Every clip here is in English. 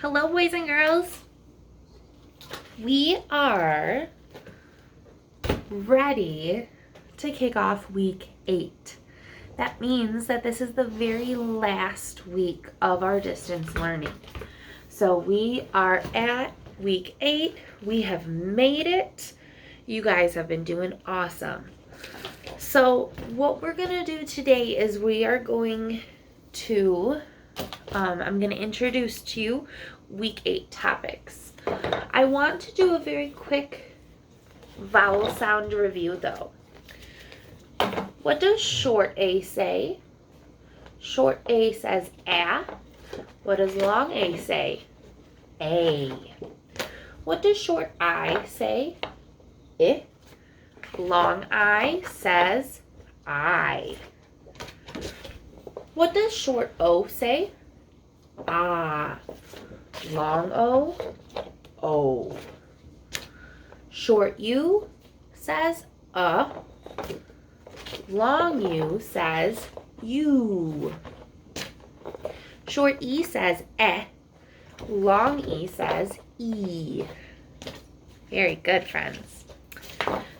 Hello, boys and girls. We are ready to kick off week 8. That means that this is the very last week of our distance learning. So we are at week 8. We have made it. You guys have been doing awesome. So what we're going to do today is we are going to I'm going to introduce to you week 8 topics. I want to do a very quick vowel sound review though. What does short A say? Short A says A. What does long A say? A. What does short I say? I. Long I says I. What does short O say? Ah. Long O, O. Short U says Long U says U. Short E says Long E says E. Very good, friends.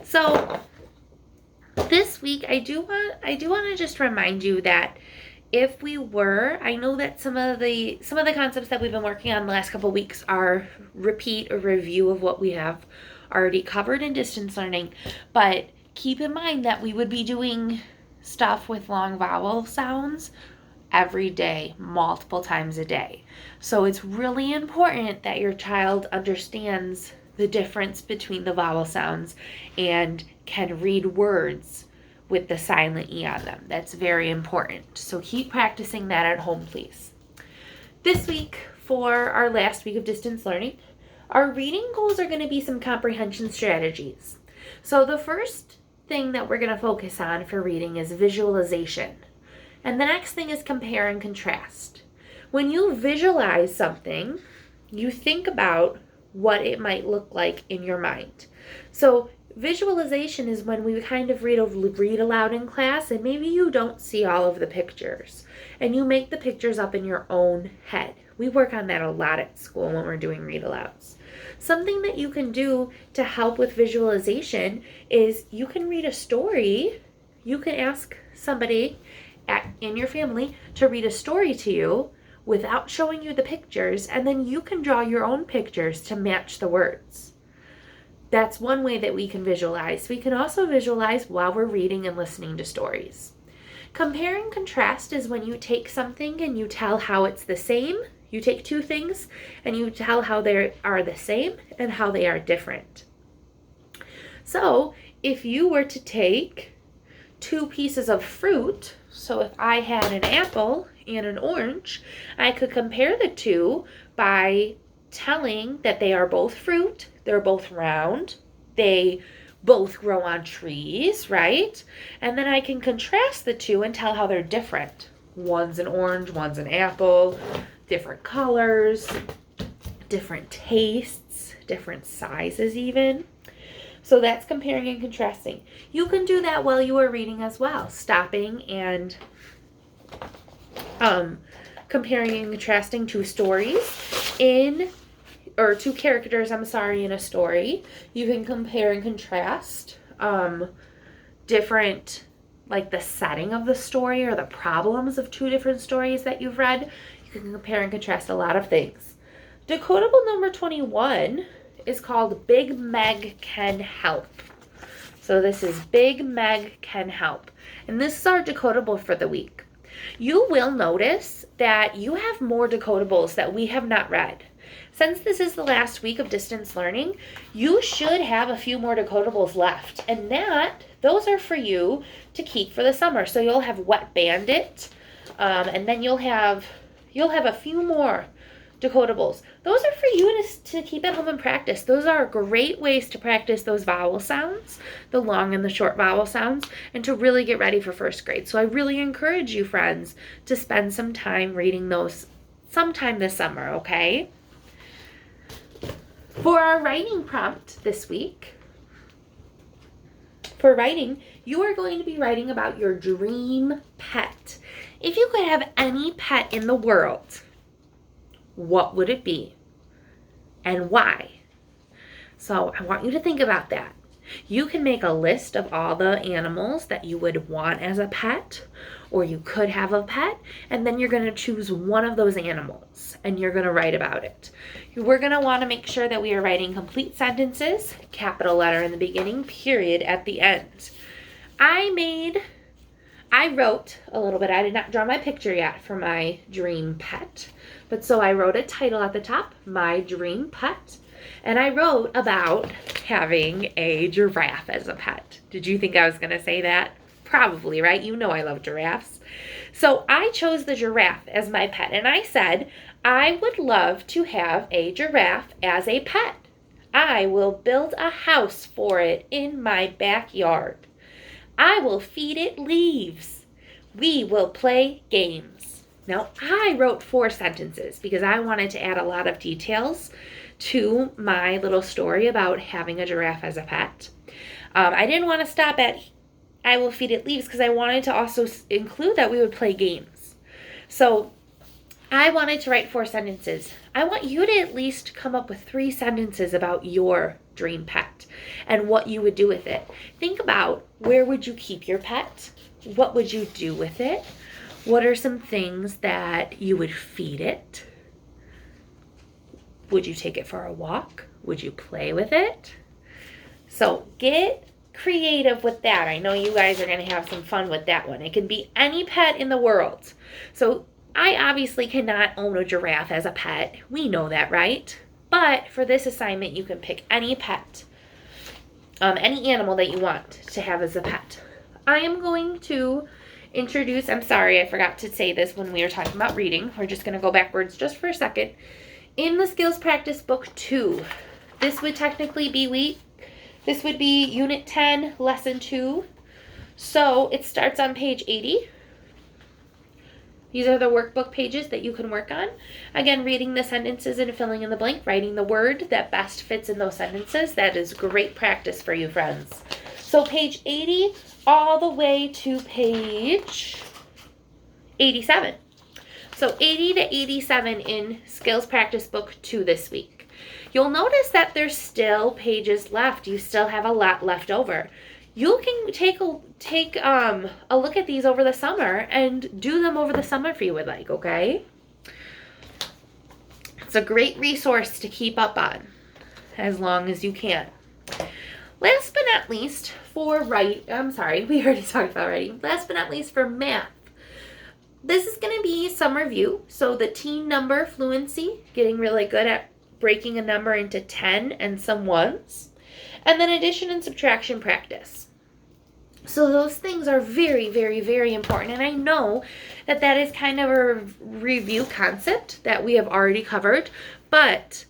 So this week I do want to just remind you that I know that some of the concepts that we've been working on the last couple of weeks are repeat or review of what we have already covered in distance learning, but keep in mind that we would be doing stuff with long vowel sounds every day, multiple times a day. So it's really important that your child understands the difference between the vowel sounds and can read words with the silent E on them. That's very important. So keep practicing that at home, please. This week, for our last week of distance learning, our reading goals are going to be some comprehension strategies. So the first thing that we're going to focus on for reading is visualization. And the next thing is compare and contrast. When you visualize something, you think about what it might look like in your mind. So visualization is when we kind of read aloud in class and maybe you don't see all of the pictures and you make the pictures up in your own head. We work on that a lot at school when we're doing read alouds. Something that you can do to help with visualization is you can read a story. You can ask somebody in your family to read a story to you without showing you the pictures, and then you can draw your own pictures to match the words. That's one way that we can visualize. We can also visualize while we're reading and listening to stories. Compare and contrast is when you take something and you tell how it's the same. You take two things and you tell how they are the same and how they are different. So if you were to take two pieces of fruit, so if I had an apple and an orange, I could compare the two by telling that they are both fruit, they're both round, they both grow on trees, right? And then I can contrast the two and tell how they're different. One's an orange, one's an apple, different colors, different tastes, different sizes even. So that's comparing and contrasting. You can do that while you are reading as well, stopping and comparing and contrasting two characters, in a story. You can compare and contrast different, like the setting of the story or the problems of two different stories that you've read. You can compare and contrast a lot of things. Decodable number 21 is called Big Meg Can Help. So this is Big Meg Can Help. And this is our decodable for the week. You will notice that you have more decodables that we have not read. Since this is the last week of distance learning, you should have a few more decodables left. And those are for you to keep for the summer. So you'll have Wet Bandit, and then you'll have a few more decodables. Those are for you to keep at home and practice. Those are great ways to practice those vowel sounds, the long and the short vowel sounds, and to really get ready for first grade. So I really encourage you, friends, to spend some time reading those sometime this summer, okay? For our writing prompt this week, for writing, you are going to be writing about your dream pet. If you could have any pet in the world, what would it be and why? So I want you to think about that. You can make a list of all the animals that you would want as a pet, or you could have a pet, and then you're going to choose one of those animals and you're going to write about it. We're going to want to make sure that we are writing complete sentences, capital letter in the beginning, period at the end. I wrote a little bit. I did not draw my picture yet for my dream pet, but so I wrote a title at the top, My Dream Pet. And I wrote about having a giraffe as a pet. Did you think I was going to say that? Probably, right? You know I love giraffes. So I chose the giraffe as my pet. And I said, I would love to have a giraffe as a pet. I will build a house for it in my backyard. I will feed it leaves. We will play games. Now, I wrote 4 sentences because I wanted to add a lot of details to my little story about having a giraffe as a pet. I didn't want to stop at I will feed it leaves because I wanted to also include that we would play games. So I wanted to write 4 sentences. I want you to at least come up with 3 sentences about your dream pet and what you would do with it. Think about, where would you keep your pet? What would you do with it? What are some things that you would feed it? Would you take it for a walk? Would you play with it? So get creative with that. I know you guys are going to have some fun with that one. It can be any pet in the world. So I obviously cannot own a giraffe as a pet. We know that, right? But for this assignment, you can pick any pet, any animal that you want to have as a pet. I am going to introduce, I'm sorry, I forgot to say this when we were talking about reading. We're just going to go backwards just for a second. In the Skills Practice Book 2, this would technically be this would be Unit 10, Lesson 2. So it starts on page 80. These are the workbook pages that you can work on. Again, reading the sentences and filling in the blank, writing the word that best fits in those sentences. That is great practice for you, friends. So page 80 all the way to page 87. So 80 to 87 in Skills Practice Book 2 this week. You'll notice that there's still pages left. You still have a lot left over. You can take a look at these over the summer and do them over the summer if you would like, okay? It's a great resource to keep up on as long as you can. Last but not least for we already talked about writing. Last but not least for math. This is going to be some review. So the teen number fluency, getting really good at breaking a number into 10 and some ones. And then addition and subtraction practice. So those things are very, very, very important. And I know that that is kind of a review concept that we have already covered. But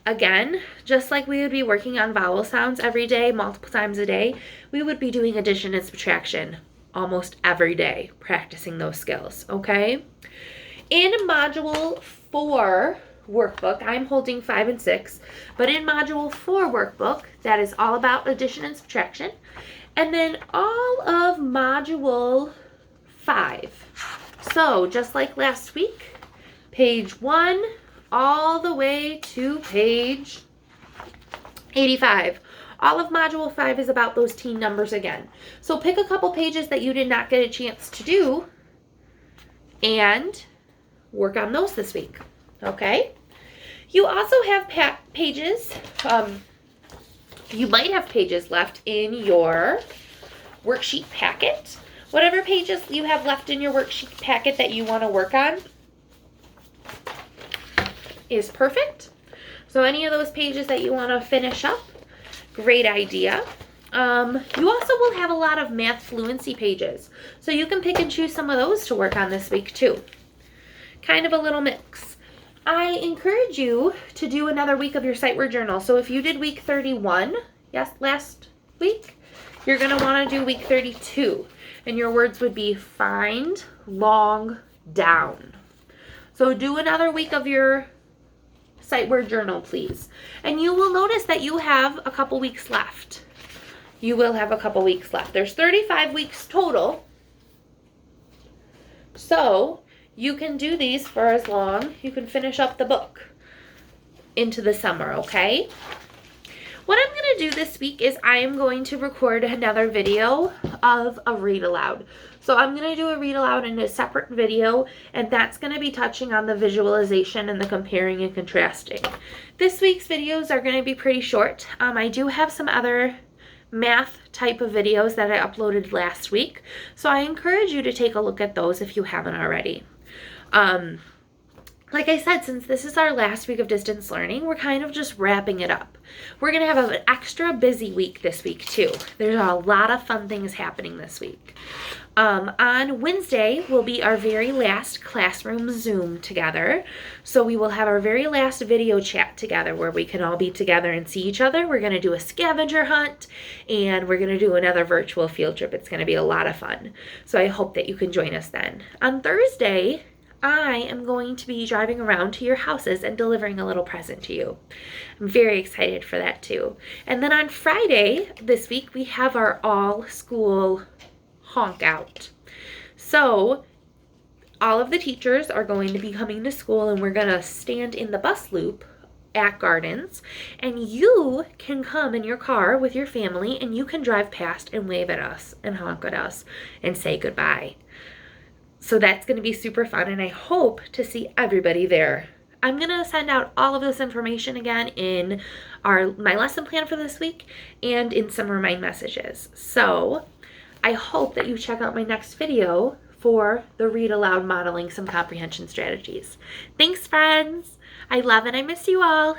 again, just like we would be working on vowel sounds every day, multiple times a day, we would be doing addition and subtraction almost every day, practicing those skills, okay? In Module 4 workbook, I'm holding 5 and 6, but in Module 4 workbook, that is all about addition and subtraction. And then all of Module 5. So just like last week, page 1 all the way to page 85. All of Module 5 is about those teen numbers again. So pick a couple pages that you did not get a chance to do and work on those this week, okay? You also have pages, you might have pages left in your worksheet packet. Whatever pages you have left in your worksheet packet that you want to work on is perfect. So any of those pages that you want to finish up, great idea. You also will have a lot of math fluency pages. So you can pick and choose some of those to work on this week too. Kind of a little mix. I encourage you to do another week of your sight word journal. So if you did week 31, yes, last week, you're going to want to do week 32. And your words would be find, long, down. So do another week of your sight word journal, please. And you will notice that you have a couple weeks left. You will have a couple weeks left. There's 35 weeks total. So you can do these for as long. You can finish up the book into the summer, okay? What I'm going to do this week is I am going to record another video of a read aloud. So I'm going to do a read aloud in a separate video, and that's going to be touching on the visualization and the comparing and contrasting. This week's videos are going to be pretty short. I do have some other math type of videos that I uploaded last week, so I encourage you to take a look at those if you haven't already. Like I said, since this is our last week of distance learning, we're kind of just wrapping it up. We're going to have an extra busy week this week too. There's a lot of fun things happening this week. On Wednesday will be our very last classroom Zoom together. So we will have our very last video chat together where we can all be together and see each other. We're going to do a scavenger hunt, and we're going to do another virtual field trip. It's going to be a lot of fun. So I hope that you can join us then. On Thursday, I am going to be driving around to your houses and delivering a little present to you. I'm very excited for that too. And then on Friday this week, we have our all-school honk out. So all of the teachers are going to be coming to school, and we're going to stand in the bus loop at Gardens, and you can come in your car with your family, and you can drive past and wave at us and honk at us and say goodbye. So that's going to be super fun, and I hope to see everybody there. I'm going to send out all of this information again in my lesson plan for this week and in some remind messages. So I hope that you check out my next video for the read aloud modeling some comprehension strategies. Thanks, friends. I love and I miss you all.